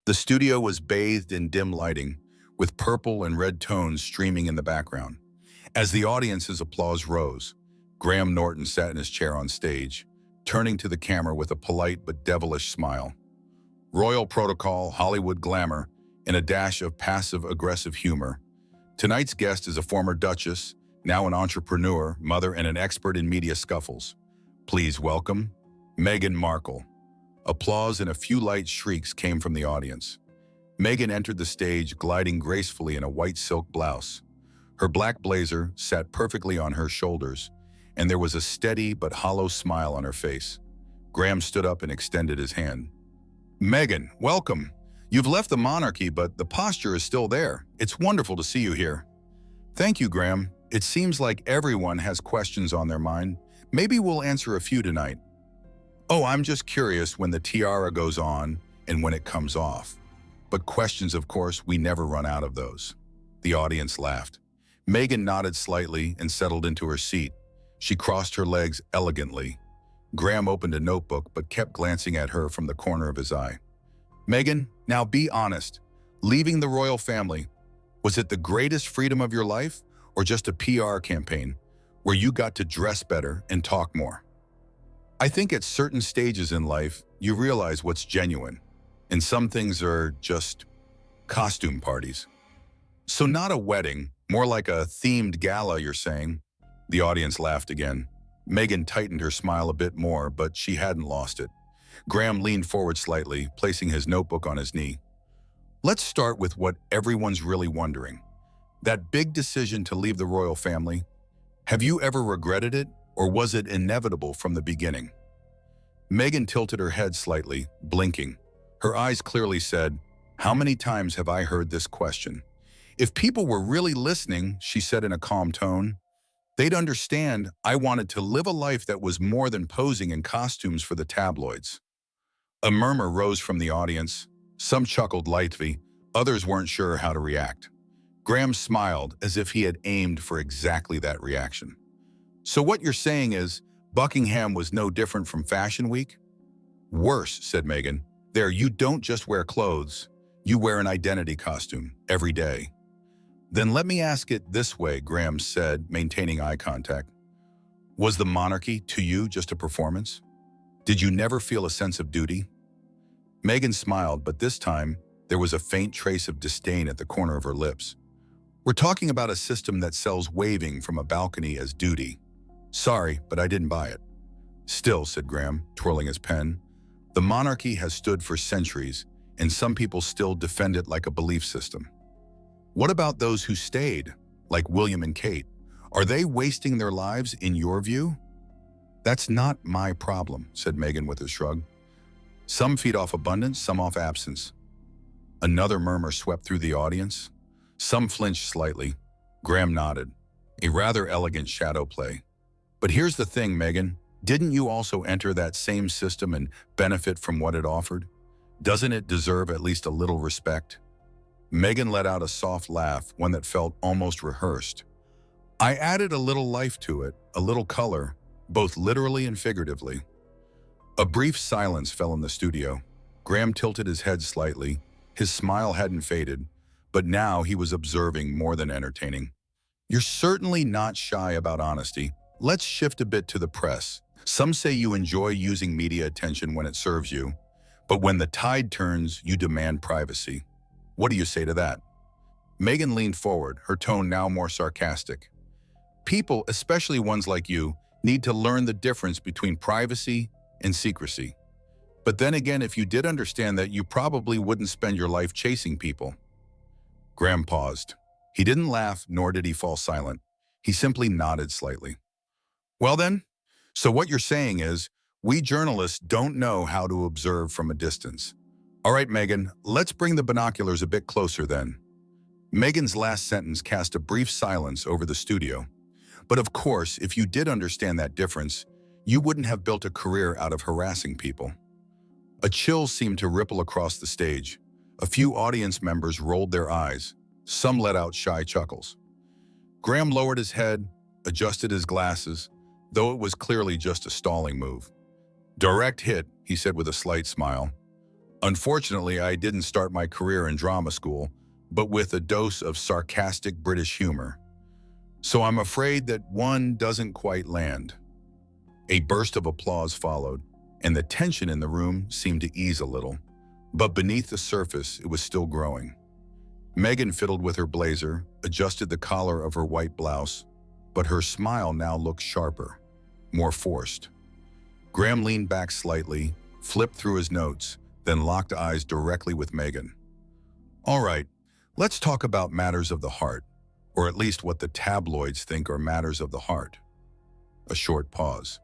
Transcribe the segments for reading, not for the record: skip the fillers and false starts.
The studio was bathed in dim lighting, with purple and red tones streaming in the background. As the audience's applause rose, Graham Norton sat in his chair on stage, turning to the camera with a polite but devilish smile. Royal protocol, Hollywood glamour, and a dash of passive-aggressive humor. Tonight's guest is a former duchess, now an entrepreneur, mother, and an expert in media scuffles. Please welcome Meghan Markle. Applause and a few light shrieks came from the audience. Meghan entered the stage gliding gracefully in a white silk blouse. Her black blazer sat perfectly on her shoulders, and there was a steady but hollow smile on her face. Graham stood up and extended his hand. Meghan, welcome. You've left the monarchy, but the posture is still there. It's wonderful to see you here. Thank you, Graham. It seems like everyone has questions on their mind. Maybe we'll answer a few tonight. Oh, I'm just curious when the tiara goes on and when it comes off. But questions, of course, we never run out of those. The audience laughed. Meghan nodded slightly and settled into her seat. She crossed her legs elegantly. Graham opened a notebook but kept glancing at her from the corner of his eye. Meghan, now be honest. Leaving the royal family, was it the greatest freedom of your life or just a PR campaign where you got to dress better and talk more? I think at certain stages in life, you realize what's genuine, and some things are just costume parties. So not a wedding, more like a themed gala, you're saying? The audience laughed again. Meghan tightened her smile a bit more, but she hadn't lost it. Graham leaned forward slightly, placing his notebook on his knee. Let's start with what everyone's really wondering. That big decision to leave the royal family, have you ever regretted it, or was it inevitable from the beginning? Meghan tilted her head slightly, blinking. Her eyes clearly said, "How many times have I heard this question?" If people were really listening, she said in a calm tone, they'd understand I wanted to live a life that was more than posing in costumes for the tabloids. A murmur rose from the audience. Some chuckled lightly, others weren't sure how to react. Graham smiled as if he had aimed for exactly that reaction. So what you're saying is, Buckingham was no different from Fashion Week? Worse, said Meghan. There, you don't just wear clothes, you wear an identity costume every day. Then let me ask it this way, Graham said, maintaining eye contact. Was the monarchy, to you, just a performance? Did you never feel a sense of duty? Meghan smiled, but this time, there was a faint trace of disdain at the corner of her lips. We're talking about a system that sells waving from a balcony as duty. Sorry, but I didn't buy it. Still, said Graham, twirling his pen, the monarchy has stood for centuries, and some people still defend it like a belief system. What about those who stayed, like William and Kate? Are they wasting their lives in your view? That's not my problem, said Meghan with a shrug. Some feed off abundance, some off absence. Another murmur swept through the audience. Some flinched slightly. Graham nodded. A rather elegant shadow play. But here's the thing, Meghan. Didn't you also enter that same system and benefit from what it offered? Doesn't it deserve at least a little respect? Meghan let out a soft laugh, one that felt almost rehearsed. I added a little life to it, a little color, both literally and figuratively. A brief silence fell in the studio. Graham tilted his head slightly. His smile hadn't faded, but now he was observing more than entertaining. You're certainly not shy about honesty. Let's shift a bit to the press. Some say you enjoy using media attention when it serves you, but when the tide turns, you demand privacy. What do you say to that? Meghan leaned forward, her tone now more sarcastic. People, especially ones like you, need to learn the difference between privacy and secrecy. But then again, if you did understand that, you probably wouldn't spend your life chasing people. Graham paused. He didn't laugh, nor did he fall silent. He simply nodded slightly. Well then, so what you're saying is, we journalists don't know how to observe from a distance. All right, Meghan, let's bring the binoculars a bit closer then. Meghan's last sentence cast a brief silence over the studio. But of course, if you did understand that difference, you wouldn't have built a career out of harassing people. A chill seemed to ripple across the stage. A few audience members rolled their eyes. Some let out shy chuckles. Graham lowered his head, adjusted his glasses, though it was clearly just a stalling move. Direct hit, he said with a slight smile. Unfortunately, I didn't start my career in drama school, but with a dose of sarcastic British humor. So I'm afraid that one doesn't quite land. A burst of applause followed, and the tension in the room seemed to ease a little. But beneath the surface, it was still growing. Meghan fiddled with her blazer, adjusted the collar of her white blouse, but her smile now looked sharper, more forced. Graham leaned back slightly, flipped through his notes, then locked eyes directly with Meghan. All right, let's talk about matters of the heart, or at least what the tabloids think are matters of the heart. A short pause.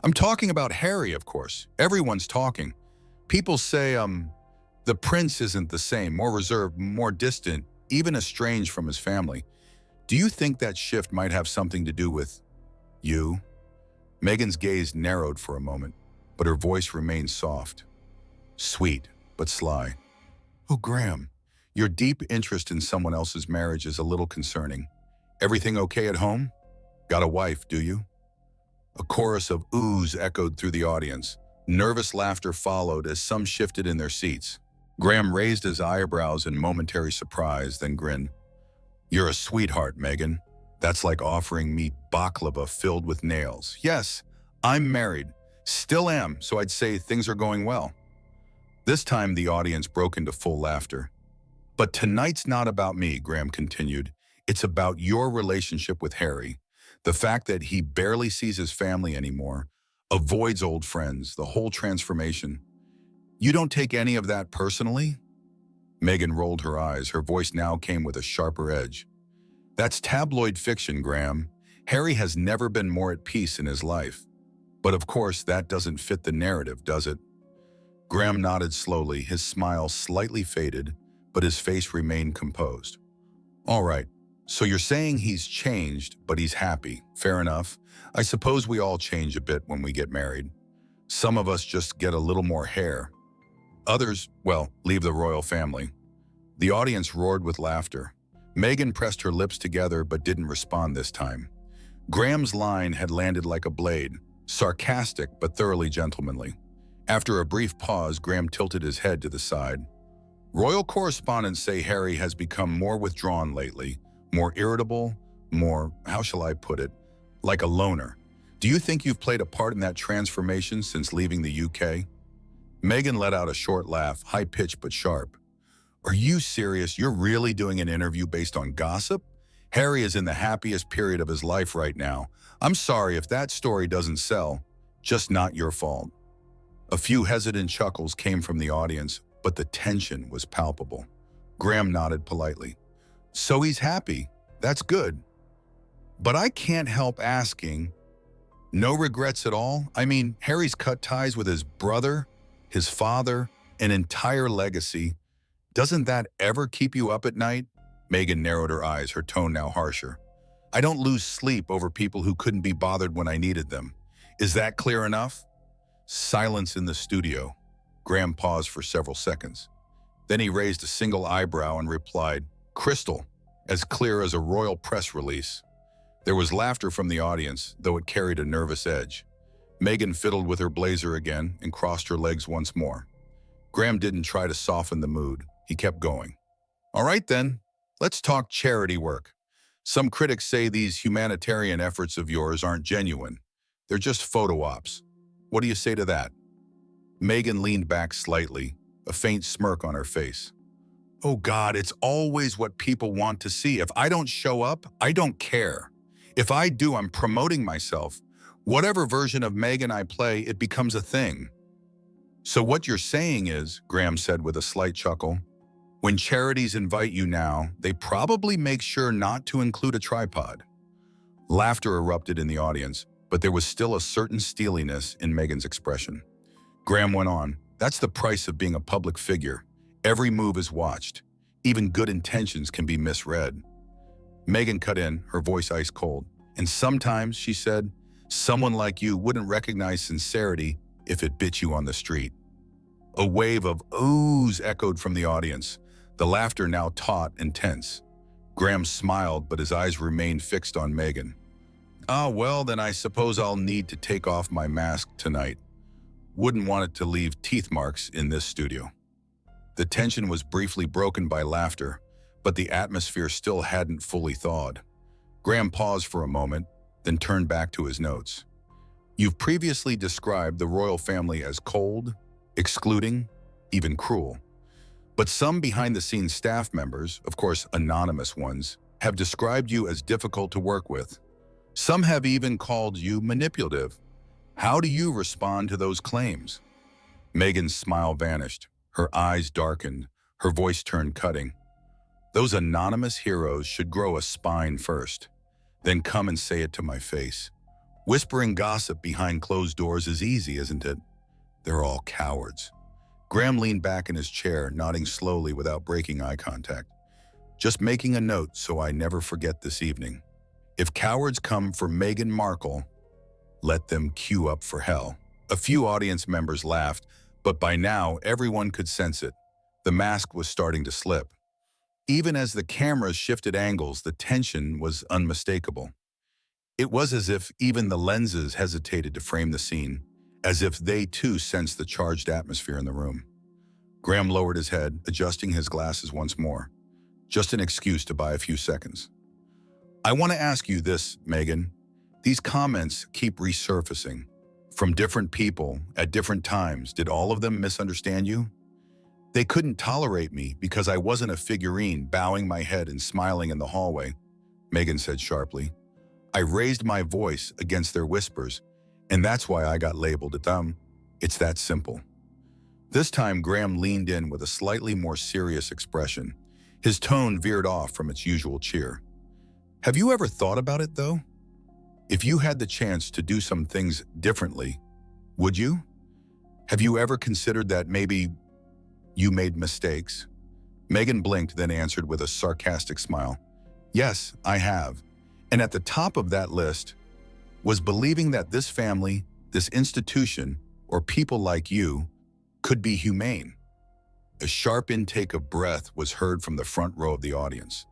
I'm talking about Harry, of course. Everyone's talking. People say, the prince isn't the same, more reserved, more distant, even estranged from his family. Do you think that shift might have something to do with you? Meghan's gaze narrowed for a moment, but her voice remained soft. Sweet, but sly. Oh, Graham, your deep interest in someone else's marriage is a little concerning. Everything okay at home? Got a wife, do you? A chorus of oohs echoed through the audience. Nervous laughter followed as some shifted in their seats. Graham raised his eyebrows in momentary surprise, then grinned. You're a sweetheart, Meghan. That's like offering me baklava filled with nails. Yes, I'm married. Still am, so I'd say things are going well. This time the audience broke into full laughter. But tonight's not about me, Graham continued. It's about your relationship with Harry. The fact that he barely sees his family anymore, avoids old friends, the whole transformation. You don't take any of that personally? Meghan rolled her eyes. Her voice now came with a sharper edge. That's tabloid fiction, Graham. Harry has never been more at peace in his life. But of course, that doesn't fit the narrative, does it? Graham nodded slowly, his smile slightly faded, but his face remained composed. All right, so you're saying he's changed, but he's happy. Fair enough. I suppose we all change a bit when we get married. Some of us just get a little more hair. Others, well, leave the royal family. The audience roared with laughter. Meghan pressed her lips together but didn't respond this time. Graham's line had landed like a blade, sarcastic but thoroughly gentlemanly. After a brief pause, Graham tilted his head to the side. Royal correspondents say Harry has become more withdrawn lately, more irritable, more, how shall I put it, like a loner. Do you think you've played a part in that transformation since leaving the UK? Meghan let out a short laugh, high-pitched but sharp. Are you serious? You're really doing an interview based on gossip? Harry is in the happiest period of his life right now. I'm sorry if that story doesn't sell, just not your fault. A few hesitant chuckles came from the audience, but the tension was palpable. Graham nodded politely. So he's happy. That's good. But I can't help asking, no regrets at all? I mean, Harry's cut ties with his brother, his father, an entire legacy. Doesn't that ever keep you up at night? Meghan narrowed her eyes, her tone now harsher. I don't lose sleep over people who couldn't be bothered when I needed them. Is that clear enough? Silence in the studio. Graham paused for several seconds. Then he raised a single eyebrow and replied, crystal, as clear as a royal press release. There was laughter from the audience, though it carried a nervous edge. Meghan fiddled with her blazer again and crossed her legs once more. Graham didn't try to soften the mood. He kept going. All right then, let's talk charity work. Some critics say these humanitarian efforts of yours aren't genuine. They're just photo ops. What do you say to that? Meghan leaned back slightly, a faint smirk on her face. Oh God, it's always what people want to see. If I don't show up, I don't care. If I do, I'm promoting myself. Whatever version of Meghan I play, it becomes a thing. So what you're saying is, Graham said with a slight chuckle, when charities invite you now, they probably make sure not to include a tripod. Laughter erupted in the audience, but there was still a certain steeliness in Meghan's expression. Graham went on, that's the price of being a public figure. Every move is watched. Even good intentions can be misread. Meghan cut in, her voice ice cold. And sometimes, she said, someone like you wouldn't recognize sincerity if it bit you on the street. A wave of oohs echoed from the audience, the laughter now taut and tense. Graham smiled, but his eyes remained fixed on Meghan. Ah, well, then I suppose I'll need to take off my mask tonight. Wouldn't want it to leave teeth marks in this studio. The tension was briefly broken by laughter, but the atmosphere still hadn't fully thawed. Graham paused for a moment, then turned back to his notes. You've previously described the royal family as cold, excluding, even cruel. But some behind-the-scenes staff members, of course anonymous ones, have described you as difficult to work with. Some have even called you manipulative. How do you respond to those claims? Meghan's smile vanished. Her eyes darkened. Her voice turned cutting. Those anonymous heroes should grow a spine first, then come and say it to my face. Whispering gossip behind closed doors is easy, isn't it? They're all cowards. Graham leaned back in his chair, nodding slowly without breaking eye contact. Just making a note so I never forget this evening. If cowards come for Meghan Markle, let them queue up for hell. A few audience members laughed, but by now everyone could sense it. The mask was starting to slip. Even as the cameras shifted angles, the tension was unmistakable. It was as if even the lenses hesitated to frame the scene, as if they too sensed the charged atmosphere in the room. Graham lowered his head, adjusting his glasses once more. Just an excuse to buy a few seconds. I want to ask you this, Meghan. These comments keep resurfacing. From different people, at different times, did all of them misunderstand you? They couldn't tolerate me because I wasn't a figurine bowing my head and smiling in the hallway, Meghan said sharply. I raised my voice against their whispers, and that's why I got labeled a dumb. It's that simple. This time, Graham leaned in with a slightly more serious expression. His tone veered off from its usual cheer. Have you ever thought about it, though? If you had the chance to do some things differently, would you? Have you ever considered that maybe you made mistakes? Meghan blinked, then answered with a sarcastic smile. Yes, I have. And at the top of that list was believing that this family, this institution, or people like you could be humane. A sharp intake of breath was heard from the front row of the audience.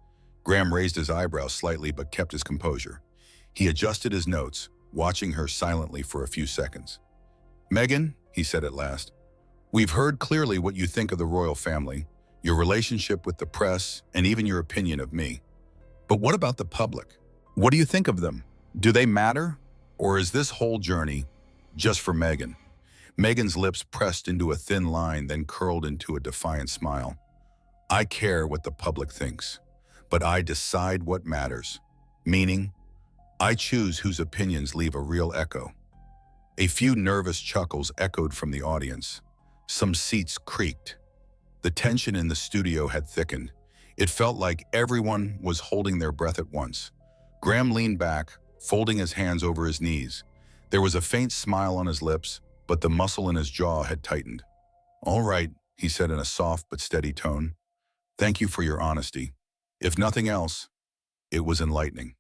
Graham raised his eyebrows slightly but kept his composure. He adjusted his notes, watching her silently for a few seconds. Meghan, he said at last, we've heard clearly what you think of the royal family, your relationship with the press, and even your opinion of me. But what about the public? What do you think of them? Do they matter? Or is this whole journey just for Meghan? Meghan's lips pressed into a thin line, then curled into a defiant smile. I care what the public thinks, but I decide what matters. Meaning, I choose whose opinions leave a real echo. A few nervous chuckles echoed from the audience. Some seats creaked. The tension in the studio had thickened. It felt like everyone was holding their breath at once. Graham leaned back, folding his hands over his knees. There was a faint smile on his lips, but the muscle in his jaw had tightened. All right, he said in a soft but steady tone. Thank you for your honesty. If nothing else, it was enlightening.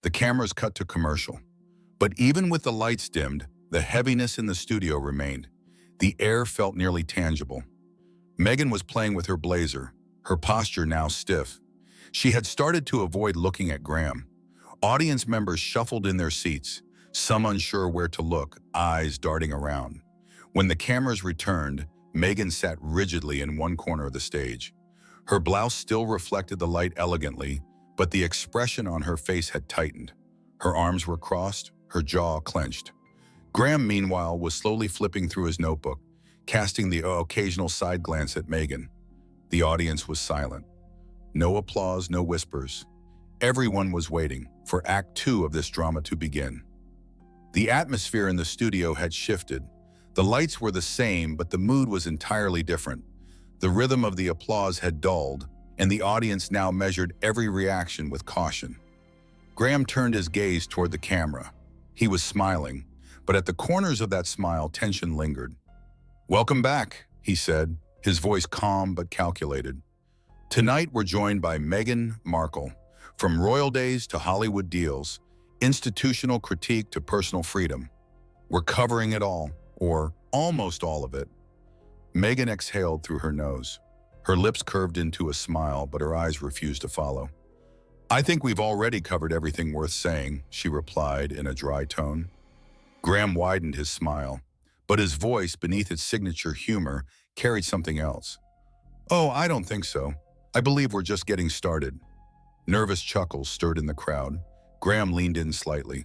The cameras cut to commercial. But even with the lights dimmed, the heaviness in the studio remained. The air felt nearly tangible. Meghan was playing with her blazer, her posture now stiff. She had started to avoid looking at Graham. Audience members shuffled in their seats, some unsure where to look, eyes darting around. When the cameras returned, Meghan sat rigidly in one corner of the stage. Her blouse still reflected the light elegantly, but the expression on her face had tightened. Her arms were crossed, her jaw clenched. Graham, meanwhile, was slowly flipping through his notebook, casting the occasional side glance at Meghan. The audience was silent. No applause, no whispers. Everyone was waiting for Act 2 of this drama to begin. The atmosphere in the studio had shifted. The lights were the same, but the mood was entirely different. The rhythm of the applause had dulled, and the audience now measured every reaction with caution. Graham turned his gaze toward the camera. He was smiling, but at the corners of that smile, tension lingered. Welcome back, he said, his voice calm but calculated. Tonight we're joined by Meghan Markle. From royal days to Hollywood deals, institutional critique to personal freedom. We're covering it all, or almost all of it. Meghan exhaled through her nose. Her lips curved into a smile, but her eyes refused to follow. I think we've already covered everything worth saying, she replied in a dry tone. Graham widened his smile, but his voice, beneath its signature humor, carried something else. Oh, I don't think so. I believe we're just getting started. Nervous chuckles stirred in the crowd. Graham leaned in slightly.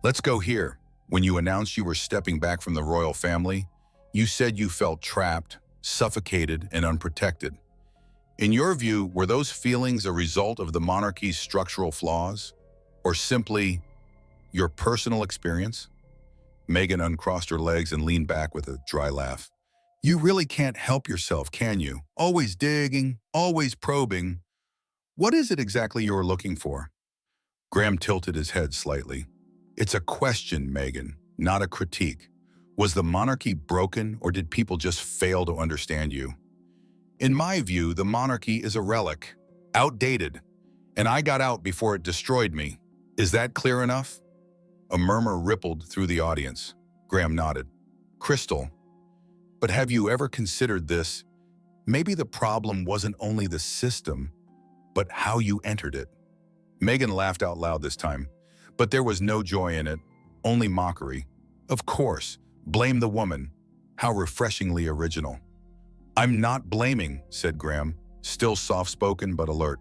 Let's go here. When you announced you were stepping back from the royal family, you said you felt trapped, suffocated, and unprotected. In your view, were those feelings a result of the monarchy's structural flaws, or simply your personal experience? Meghan uncrossed her legs and leaned back with a dry laugh. You really can't help yourself, can you? Always digging, always probing. What is it exactly you're looking for? Graham tilted his head slightly. It's a question, Meghan, not a critique. Was the monarchy broken, or did people just fail to understand you? In my view, the monarchy is a relic, outdated, and I got out before it destroyed me. Is that clear enough? A murmur rippled through the audience. Graham nodded. Crystal, but have you ever considered this? Maybe the problem wasn't only the system, but how you entered it. Meghan laughed out loud this time, but there was no joy in it, only mockery. Of course, blame the woman. How refreshingly original. I'm not blaming, said Graham, still soft-spoken but alert.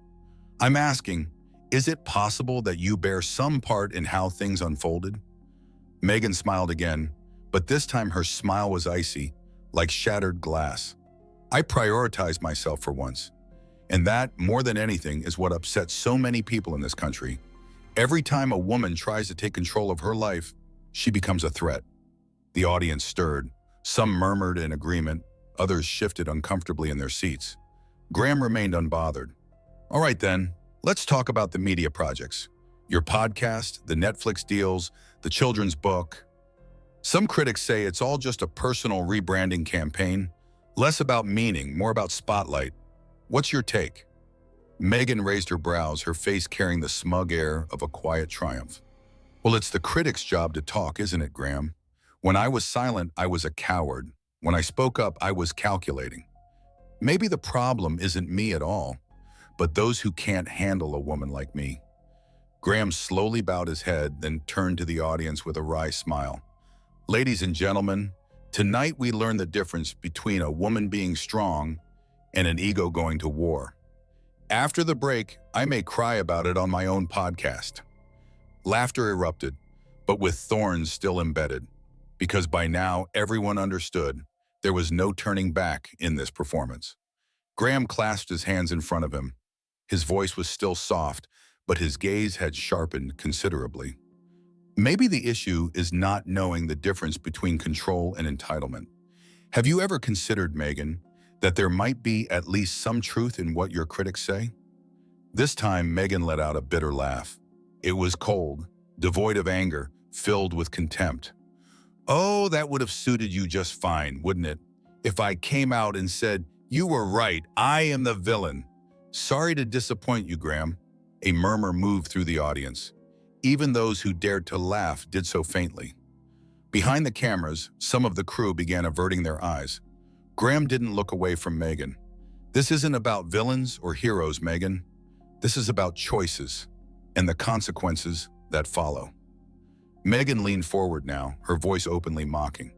I'm asking, is it possible that you bear some part in how things unfolded? Meghan smiled again, but this time her smile was icy, like shattered glass. I prioritized myself for once. And that, more than anything, is what upsets so many people in this country. Every time a woman tries to take control of her life, she becomes a threat. The audience stirred. Some murmured in agreement, others shifted uncomfortably in their seats. Graham remained unbothered. All right then, let's talk about the media projects. Your podcast, the Netflix deals, the children's book. Some critics say it's all just a personal rebranding campaign, less about meaning, more about spotlight. What's your take? Meghan raised her brows, her face carrying the smug air of a quiet triumph. Well, it's the critic's job to talk, isn't it, Graham? When I was silent, I was a coward. When I spoke up, I was calculating. Maybe the problem isn't me at all, but those who can't handle a woman like me. Graham slowly bowed his head, then turned to the audience with a wry smile. Ladies and gentlemen, tonight we learn the difference between a woman being strong and an ego going to war. After the break, I may cry about it on my own podcast. Laughter erupted, but with thorns still embedded, because by now everyone understood there was no turning back in this performance. Graham clasped his hands in front of him. His voice was still soft, but his gaze had sharpened considerably. Maybe the issue is not knowing the difference between control and entitlement. Have you ever considered, Meghan, that there might be at least some truth in what your critics say? This time, Meghan let out a bitter laugh. It was cold, devoid of anger, filled with contempt. Oh, that would have suited you just fine, wouldn't it? If I came out and said, you were right, I am the villain. Sorry to disappoint you, Graham. A murmur moved through the audience. Even those who dared to laugh did so faintly. Behind the cameras, some of the crew began averting their eyes. Graham didn't look away from Meghan. This isn't about villains or heroes, Meghan. This is about choices and the consequences that follow. Meghan leaned forward now, her voice openly mocking.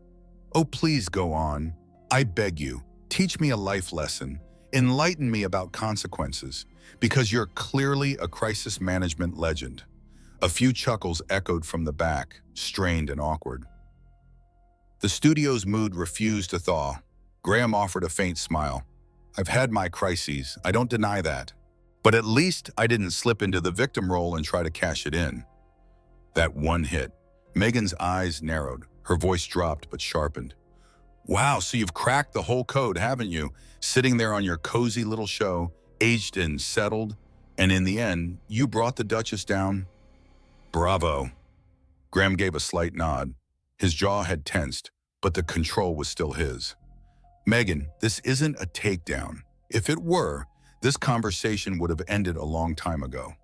Oh, please go on. I beg you, teach me a life lesson. Enlighten me about consequences, because you're clearly a crisis management legend. A few chuckles echoed from the back, strained and awkward. The studio's mood refused to thaw. Graham offered a faint smile. I've had my crises, I don't deny that. But at least I didn't slip into the victim role and try to cash it in. That one hit. Meghan's eyes narrowed, her voice dropped but sharpened. Wow, so you've cracked the whole code, haven't you? Sitting there on your cozy little show, aged and settled, and in the end, you brought the Duchess down? Bravo. Graham gave a slight nod. His jaw had tensed, but the control was still his. Meghan, this isn't a takedown. If it were, this conversation would have ended a long time ago.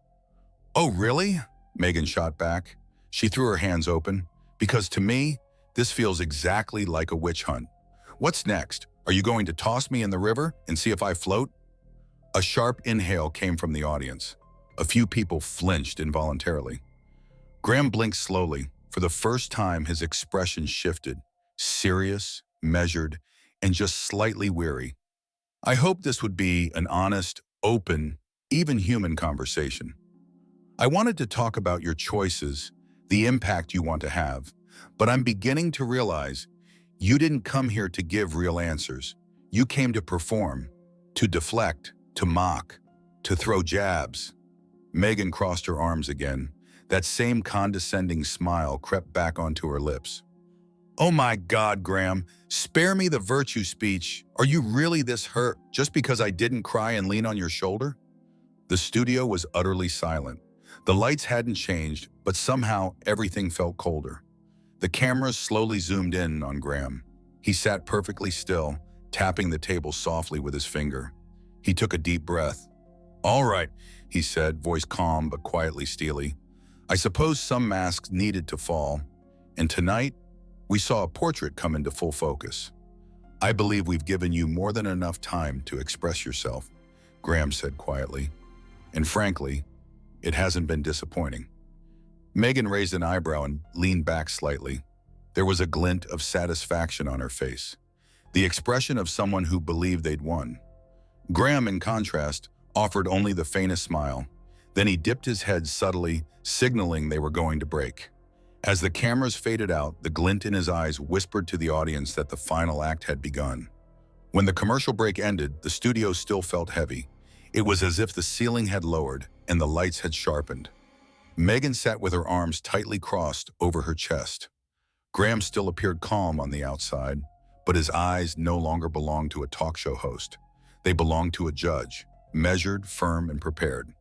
Oh, really? Meghan shot back. She threw her hands open. Because to me, this feels exactly like a witch hunt. What's next? Are you going to toss me in the river and see if I float? A sharp inhale came from the audience. A few people flinched involuntarily. Graham blinked slowly. For the first time, his expression shifted, serious, measured, and just slightly weary. I hope this would be an honest, open, even human conversation. I wanted to talk about your choices, the impact you want to have, but I'm beginning to realize you didn't come here to give real answers. You came to perform, to deflect, to mock, to throw jabs. Meghan crossed her arms again. That same condescending smile crept back onto her lips. Oh my God, Graham, spare me the virtue speech. Are you really this hurt just because I didn't cry and lean on your shoulder? The studio was utterly silent. The lights hadn't changed, but somehow everything felt colder. The cameras slowly zoomed in on Graham. He sat perfectly still, tapping the table softly with his finger. He took a deep breath. All right, he said, voice calm but quietly steely. I suppose some masks needed to fall, and tonight we saw a portrait come into full focus. I believe we've given you more than enough time to express yourself, Graham said quietly. And frankly, it hasn't been disappointing. Meghan raised an eyebrow and leaned back slightly. There was a glint of satisfaction on her face, the expression of someone who believed they'd won. Graham, in contrast, offered only the faintest smile. Then he dipped his head subtly, signaling they were going to break. As the cameras faded out, the glint in his eyes whispered to the audience that the final act had begun. When the commercial break ended, the studio still felt heavy. It was as if the ceiling had lowered and the lights had sharpened. Meghan sat with her arms tightly crossed over her chest. Graham still appeared calm on the outside, but his eyes no longer belonged to a talk show host. They belonged to a judge, measured, firm, and prepared.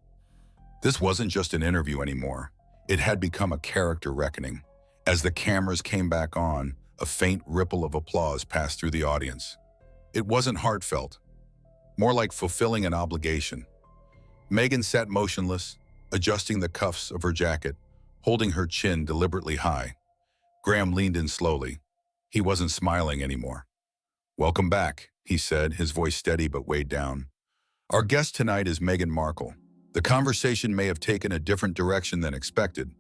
This wasn't just an interview anymore. It had become a character reckoning. As the cameras came back on, a faint ripple of applause passed through the audience. It wasn't heartfelt, more like fulfilling an obligation. Meghan sat motionless, adjusting the cuffs of her jacket, holding her chin deliberately high. Graham leaned in slowly. He wasn't smiling anymore. Welcome back, he said, his voice steady but weighed down. Our guest tonight is Meghan Markle. The conversation may have taken a different direction than expected,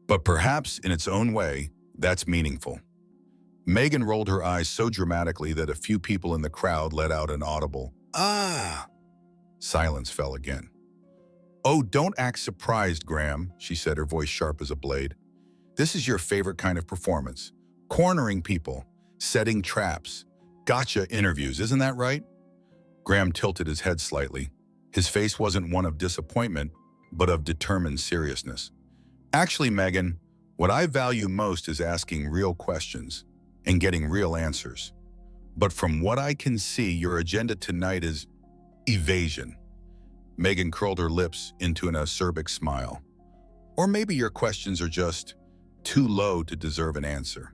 but perhaps in its own way, that's meaningful. Meghan rolled her eyes so dramatically that a few people in the crowd let out an audible, "Ah!" Silence fell again. Oh, don't act surprised, Graham, she said, her voice sharp as a blade. This is your favorite kind of performance. Cornering people, setting traps, gotcha interviews, isn't that right? Graham tilted his head slightly. His face wasn't one of disappointment, but of determined seriousness. Actually, Meghan, what I value most is asking real questions and getting real answers. But from what I can see, your agenda tonight is evasion. Meghan curled her lips into an acerbic smile. Or maybe your questions are just too low to deserve an answer.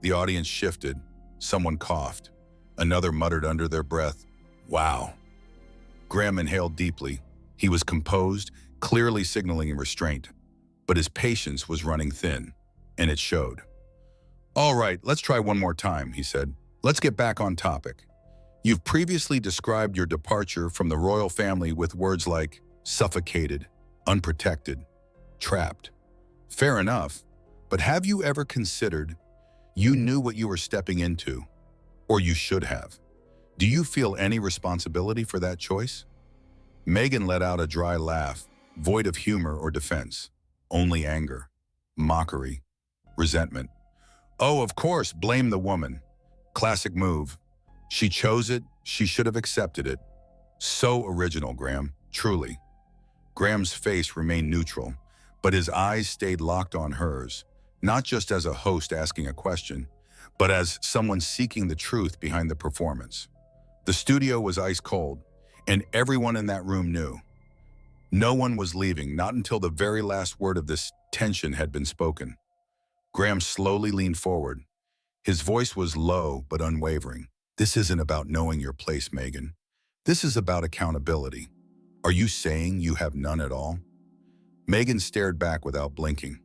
The audience shifted. Someone coughed. Another muttered under their breath, "Wow." Graham inhaled deeply. He was composed, clearly signaling restraint. But his patience was running thin, and it showed. All right, let's try one more time, he said. Let's get back on topic. You've previously described your departure from the royal family with words like suffocated, unprotected, trapped. Fair enough, but have you ever considered you knew what you were stepping into, or you should have? Do you feel any responsibility for that choice? Meghan let out a dry laugh, void of humor or defense. Only anger, mockery, resentment. Oh, of course, blame the woman. Classic move. She chose it, she should have accepted it. So original, Graham, truly. Graham's face remained neutral, but his eyes stayed locked on hers, not just as a host asking a question, but as someone seeking the truth behind the performance. The studio was ice cold, and everyone in that room knew. No one was leaving, not until the very last word of this tension had been spoken. Graham slowly leaned forward. His voice was low but unwavering. This isn't about knowing your place, Meghan. This is about accountability. Are you saying you have none at all? Meghan stared back without blinking.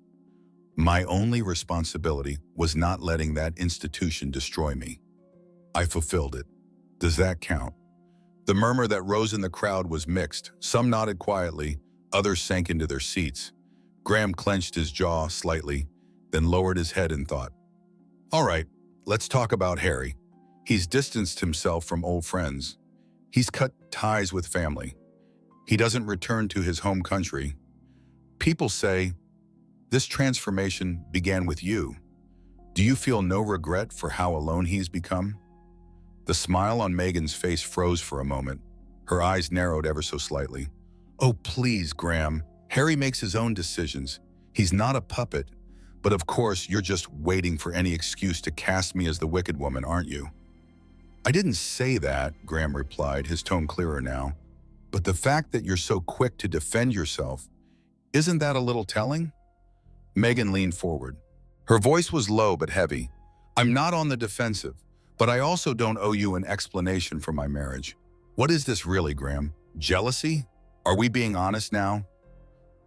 My only responsibility was not letting that institution destroy me. I fulfilled it. Does that count? The murmur that rose in the crowd was mixed. Some nodded quietly, others sank into their seats. Graham clenched his jaw slightly, then lowered his head and thought, all right, let's talk about Harry. He's distanced himself from old friends. He's cut ties with family. He doesn't return to his home country. People say, this transformation began with you. Do you feel no regret for how alone he's become? The smile on Meghan's face froze for a moment. Her eyes narrowed ever so slightly. Oh, please, Graham. Harry makes his own decisions. He's not a puppet. But of course, you're just waiting for any excuse to cast me as the wicked woman, aren't you? I didn't say that, Graham replied, his tone clearer now. But the fact that you're so quick to defend yourself, isn't that a little telling? Meghan leaned forward. Her voice was low but heavy. I'm not on the defensive, but I also don't owe you an explanation for my marriage. What is this really, Graham? Jealousy? Are we being honest now?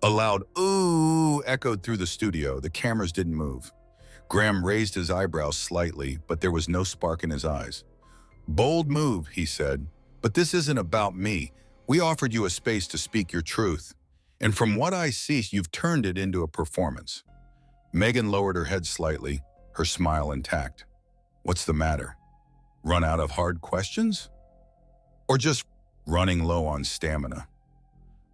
A loud "ooh" echoed through the studio. The cameras didn't move. Graham raised his eyebrows slightly, but there was no spark in his eyes. Bold move, he said, but this isn't about me. We offered you a space to speak your truth. And from what I see, you've turned it into a performance. Meghan lowered her head slightly, her smile intact. What's the matter? Run out of hard questions? Or just running low on stamina?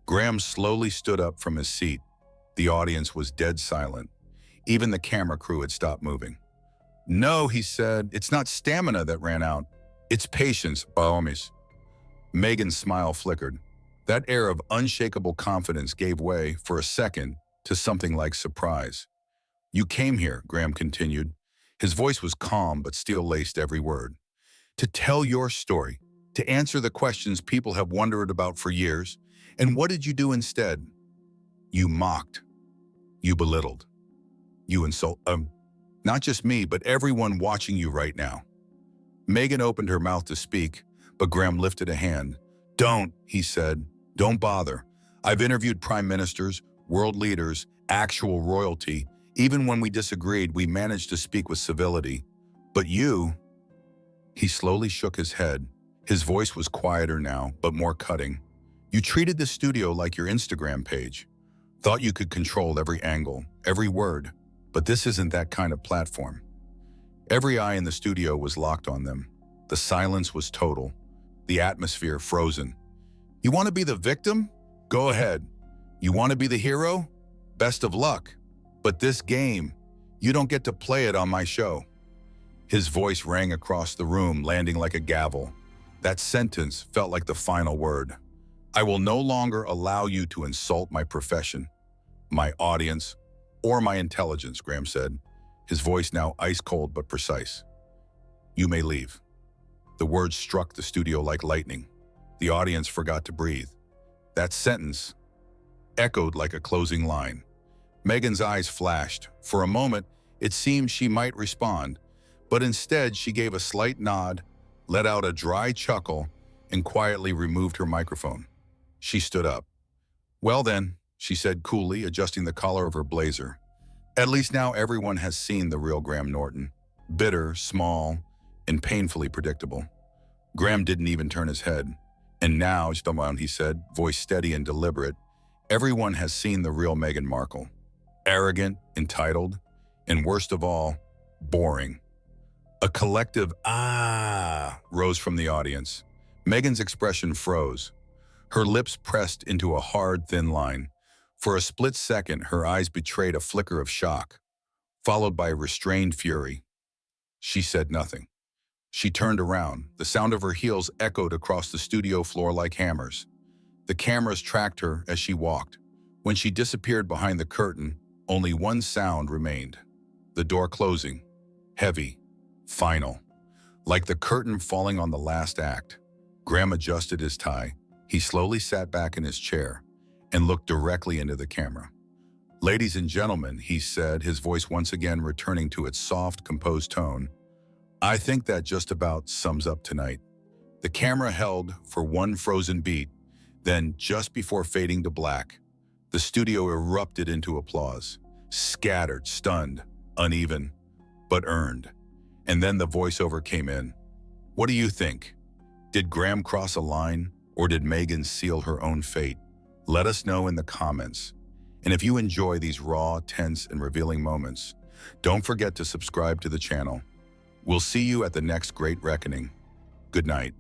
Graham slowly stood up from his seat. The audience was dead silent. Even the camera crew had stopped moving. No, he said, it's not stamina that ran out. It's patience, Baomis. Meghan's smile flickered. That air of unshakable confidence gave way, for a second, to something like surprise. You came here, Graham continued. His voice was calm but steel-laced every word. To tell your story, to answer the questions people have wondered about for years. And what did you do instead? You mocked. You belittled. You not just me, but everyone watching you right now. Meghan opened her mouth to speak, but Graham lifted a hand. Don't, he said. Don't bother. I've interviewed prime ministers, world leaders, actual royalty. Even when we disagreed, we managed to speak with civility. But you... He slowly shook his head. His voice was quieter now, but more cutting. You treated the studio like your Instagram page. Thought you could control every angle, every word. But this isn't that kind of platform. Every eye in the studio was locked on them. The silence was total. The atmosphere frozen. You want to be the victim? Go ahead. You want to be the hero? Best of luck. But this game, you don't get to play it on my show. His voice rang across the room, landing like a gavel. That sentence felt like the final word. I will no longer allow you to insult my profession, my audience, or my intelligence, Graham said, his voice now ice-cold but precise. You may leave. The words struck the studio like lightning. The audience forgot to breathe. That sentence echoed like a closing line. Meghan's eyes flashed. For a moment, it seemed she might respond, but instead she gave a slight nod, let out a dry chuckle, and quietly removed her microphone. She stood up. Well then, she said coolly, adjusting the collar of her blazer. At least now everyone has seen the real Graham Norton. Bitter, small, and painfully predictable. Graham didn't even turn his head. And now, he said, voice steady and deliberate, everyone has seen the real Meghan Markle. Arrogant, entitled, and worst of all, boring. A collective "ah" rose from the audience. Meghan's expression froze. Her lips pressed into a hard, thin line. For a split second, her eyes betrayed a flicker of shock, followed by restrained fury. She said nothing. She turned around. The sound of her heels echoed across the studio floor like hammers. The cameras tracked her as she walked. When she disappeared behind the curtain, only one sound remained. The door closing. Heavy. Final. Like the curtain falling on the last act. Graham adjusted his tie. He slowly sat back in his chair and looked directly into the camera. Ladies and gentlemen, he said, his voice once again returning to its soft, composed tone, I think that just about sums up tonight. The camera held for one frozen beat, then just before fading to black, the studio erupted into applause, scattered, stunned, uneven, but earned. And then the voiceover came in. What do you think? Did Graham cross a line, or did Meghan seal her own fate? Let us know in the comments. And if you enjoy these raw, tense, and revealing moments, don't forget to subscribe to the channel. We'll see you at the next great reckoning. Good night.